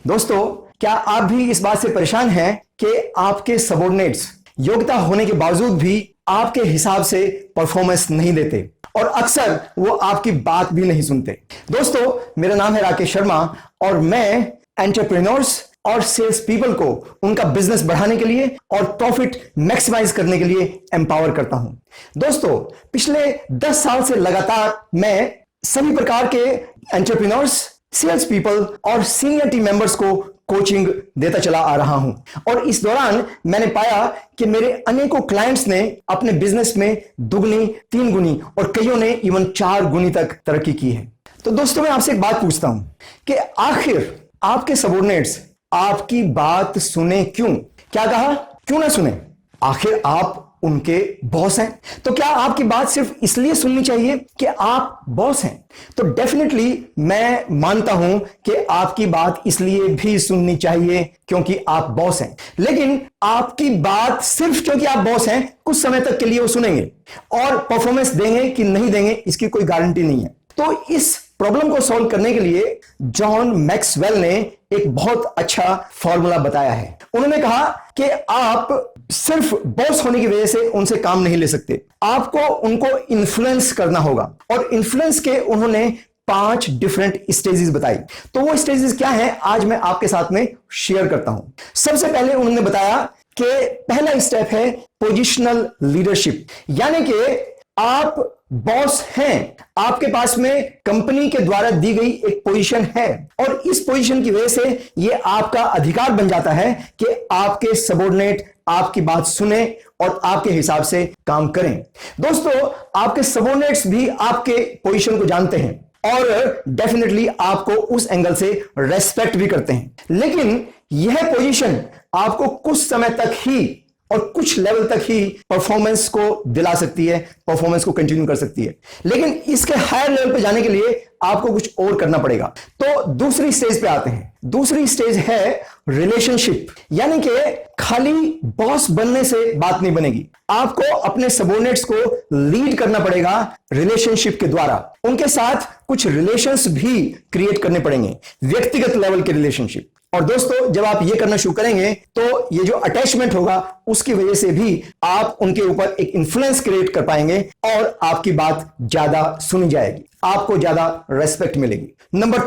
दोस्तों, क्या आप भी इस बात से परेशान हैं कि आपके सबॉर्डिनेट्स योग्यता होने के बावजूद भी आपके हिसाब से परफॉर्मेंस नहीं देते और अक्सर वो आपकी बात भी नहीं सुनते? दोस्तों, मेरा नाम है राकेश शर्मा और मैं एंटरप्रेन्योर्स और सेल्स पीपल को उनका बिजनेस बढ़ाने के लिए और प्रॉफिट मैक्सिमाइज करने के लिए एम्पावर करता हूं। दोस्तों, पिछले 10 साल से लगातार मैं सभी प्रकार के एंटरप्रेन्योर्स, सेल्स पीपल और सीनियर टीम मेंबर्स को कोचिंग देता चला आ रहा हूं और इस दौरान मैंने पाया कि मेरे अनेकों क्लाइंट्स ने अपने बिजनेस में दुगनी, 3 गुनी और कईयों ने इवन 4 गुनी तक तरक्की की है। तो दोस्तों, मैं आपसे एक बात पूछता हूं कि आखिर आपके सबॉर्डिनेट्स आपकी बात सुने क्यों? क्या कहा? क्यों ना सुने? आखिर आप उनके बॉस हैं, तो क्या आपकी बात सिर्फ इसलिए सुननी चाहिए कि आप बॉस हैं? तो डेफिनेटली मैं मानता हूं कि आपकी बात इसलिए भी सुननी चाहिए क्योंकि आप बॉस हैं, लेकिन आपकी बात सिर्फ क्योंकि आप बॉस हैं कुछ समय तक के लिए वो सुनेंगे और परफॉर्मेंस देंगे कि नहीं देंगे इसकी कोई गारंटी नहीं है। तो इस प्रॉब्लम को सॉल्व करने के लिए जॉन मैक्सवेल ने एक बहुत अच्छा फॉर्मूला बताया है। उन्होंने कहा कि आप सिर्फ बॉस होने की वजह से उनसे काम नहीं ले सकते, आपको उनको इन्फ्लुएंस करना होगा और इन्फ्लुएंस के उन्होंने 5 डिफरेंट स्टेजेस बताई। तो वो स्टेजेस क्या हैं, आज मैं आपके साथ में शेयर करता हूं। सबसे पहले उन्होंने बताया कि पहला स्टेप है पोजिशनल लीडरशिप, यानी कि आप बॉस हैं, आपके पास में कंपनी के द्वारा दी गई एक पोजीशन है और इस पोजीशन की वजह से यह आपका अधिकार बन जाता है कि आपके सबॉर्डिनेट आपकी बात सुने और आपके हिसाब से काम करें। दोस्तों, आपके सबॉर्डिनेट्स भी आपके पोजीशन को जानते हैं और डेफिनेटली आपको उस एंगल से रेस्पेक्ट भी करते हैं, लेकिन यह पोजीशन आपको कुछ समय तक ही और कुछ लेवल तक ही परफॉर्मेंस को दिला सकती है, परफॉर्मेंस को कंटिन्यू कर सकती है, लेकिन इसके हायर लेवल पे जाने के लिए आपको कुछ और करना पड़ेगा। तो दूसरी स्टेज पे आते हैं। दूसरी स्टेज है रिलेशनशिप, यानी कि खाली बॉस बनने से बात नहीं बनेगी, आपको अपने सबॉर्डिनेट्स को लीड करना पड़ेगा रिलेशनशिप के द्वारा। उनके साथ कुछ रिलेशंस भी क्रिएट करने पड़ेंगे, व्यक्तिगत लेवल के रिलेशनशिप। और दोस्तों, जब आप ये करना शुरू करेंगे तो ये जो अटैचमेंट होगा उसकी वजह से भी आप उनके ऊपर एक इन्फ्लुएंस क्रिएट कर पाएंगे और आपकी बात ज्यादा सुनी जाएगी, आपको ज्यादा रेस्पेक्ट मिलेगी। नंबर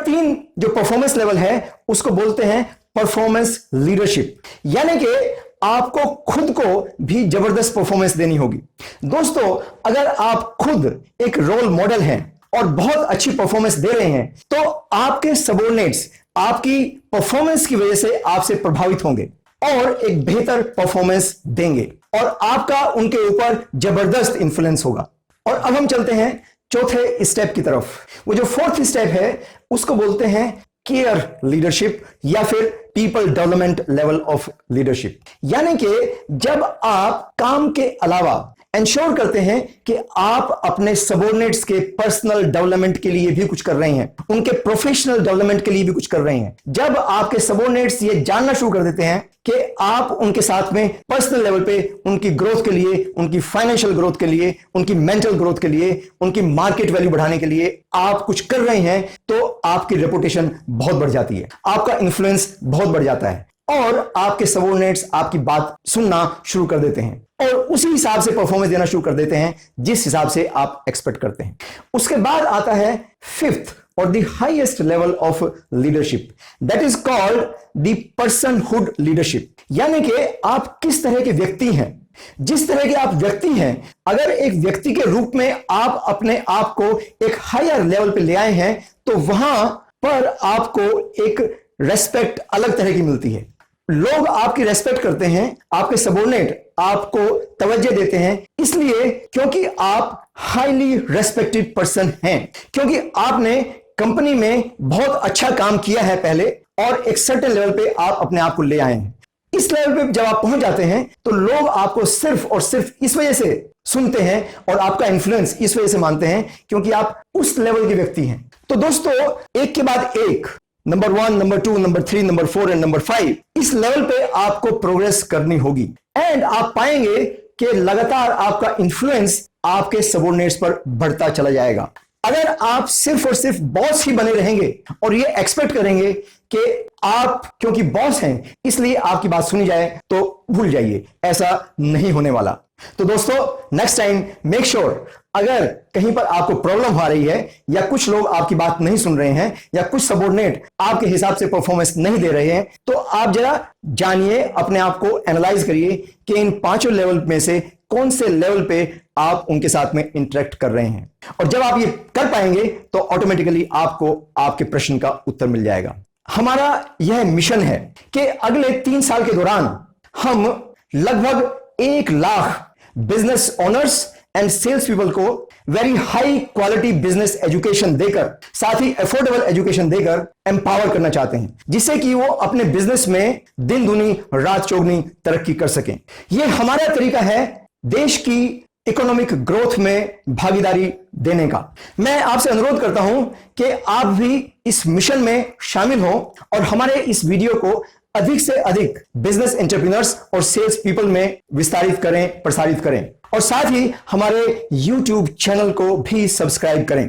3 जो परफॉर्मेंस लेवल है उसको बोलते हैं परफॉर्मेंस लीडरशिप, यानी कि आपको खुद को भी जबरदस्त परफॉर्मेंस देनी होगी। दोस्तों, अगर आप खुद एक रोल मॉडल हैं और बहुत अच्छी परफॉर्मेंस दे रहे हैं तो आपके सबॉर्डिनेट्स आपकी परफॉर्मेंस की वजह से आपसे प्रभावित होंगे और एक बेहतर परफॉर्मेंस देंगे और आपका उनके ऊपर जबरदस्त इंफ्लुएंस होगा। और अब हम चलते हैं चौथे स्टेप की तरफ। वो जो 4th स्टेप है उसको बोलते हैं केयर लीडरशिप या फिर people development level of leadership, यानी कि जब आप काम के अलावा इंश्योर करते हैं कि आप अपने सबॉर्डिनेट्स के पर्सनल डेवलपमेंट के लिए भी कुछ कर रहे हैं, उनके प्रोफेशनल डेवलपमेंट के लिए भी कुछ कर रहे हैं। जब आपके सबॉर्डिनेट्स ये जानना शुरू कर देते हैं कि आप उनके साथ में पर्सनल लेवल पे उनकी ग्रोथ के लिए, उनकी फाइनेंशियल ग्रोथ के लिए, उनकी मेंटल ग्रोथ के लिए, उनकी मार्केट वैल्यू बढ़ाने के लिए आप कुछ कर रहे हैं, तो आपकी रेपुटेशन बहुत बढ़ जाती है, आपका इन्फ्लुएंस बहुत बढ़ जाता है और आपके सबॉर्डिनेट्स आपकी बात सुनना शुरू कर देते हैं और उसी हिसाब से परफॉर्मेंस देना शुरू कर देते हैं जिस हिसाब से आप एक्सपेक्ट करते हैं। उसके बाद आता है 5th और the highest level of leadership, that is called the personhood leadership, यानी कि आप किस तरह के व्यक्ति हैं। जिस तरह के आप व्यक्ति हैं, अगर एक व्यक्ति के रूप में आप अपने आप को एक हायर लेवल पे ले आए हैं तो वहां पर आपको एक रेस्पेक्ट अलग तरह की मिलती है। लोग आपकी रेस्पेक्ट करते हैं, आपके सबॉर्डिनेट आपको तवज्जो देते हैं, इसलिए क्योंकि आप हाईली रेस्पेक्टेड पर्सन हैं, क्योंकि आपने कंपनी में बहुत अच्छा काम किया है पहले और एक सर्टेन लेवल पे आप अपने आप को ले आए हैं। इस लेवल पे जब आप पहुंच जाते हैं तो लोग आपको सिर्फ और सिर्फ इस वजह से सुनते हैं और आपका इन्फ्लुएंस इस वजह से मानते हैं क्योंकि आप उस लेवल के व्यक्ति हैं। तो दोस्तों, एक के बाद एक, number 1, number 2, number 3, number 4 and number 5, इस लेवल पे आपको प्रोग्रेस करनी होगी एंड आप पाएंगे कि लगातार आपका इन्फ्लुएंस आपके सबॉर्डिनेट्स पर बढ़ता चला जाएगा। अगर आप सिर्फ और सिर्फ बॉस ही बने रहेंगे और ये एक्सपेक्ट करेंगे कि आप क्योंकि बॉस हैं इसलिए आपकी बात सुनी जाए, तो भूल जाइए, ऐसा नहीं होने वाला। तो दोस्तों, नेक्स्ट टाइम मेक श्योर अगर कहीं पर आपको प्रॉब्लम आ रही है या कुछ लोग आपकी बात नहीं सुन रहे हैं या कुछ सबॉर्डिनेट आपके हिसाब से परफॉर्मेंस नहीं दे रहे हैं, तो आप जरा जानिए, अपने आप को एनालाइज करिए कि इन 5 लेवल में से कौन से लेवल पे आप उनके साथ में इंटरेक्ट कर रहे हैं। और जब आप ये कर पाएंगे तो ऑटोमेटिकली आपको आपके प्रश्न का उत्तर मिल जाएगा। हमारा यह मिशन है कि अगले 3 साल के दौरान हम लगभग 1 lakh business owners and sales people को very high quality business education देकर, साथ ही अफोर्डेबल एजुकेशन देकर एम्पावर करना चाहते हैं, जिससे कि वो अपने बिजनेस में दिन दूनी रात चौगुनी तरक्की कर सकें। यह हमारा तरीका है देश की इकोनॉमिक ग्रोथ में भागीदारी देने का। मैं आपसे अनुरोध करता हूं कि आप भी इस मिशन में शामिल हों और हमारे इस वीडियो को अधिक से अधिक बिजनेस एंटरप्रेन्योर्स और सेल्स पीपल में विस्तारित करें, प्रसारित करें और साथ ही हमारे YouTube चैनल को भी सब्सक्राइब करें।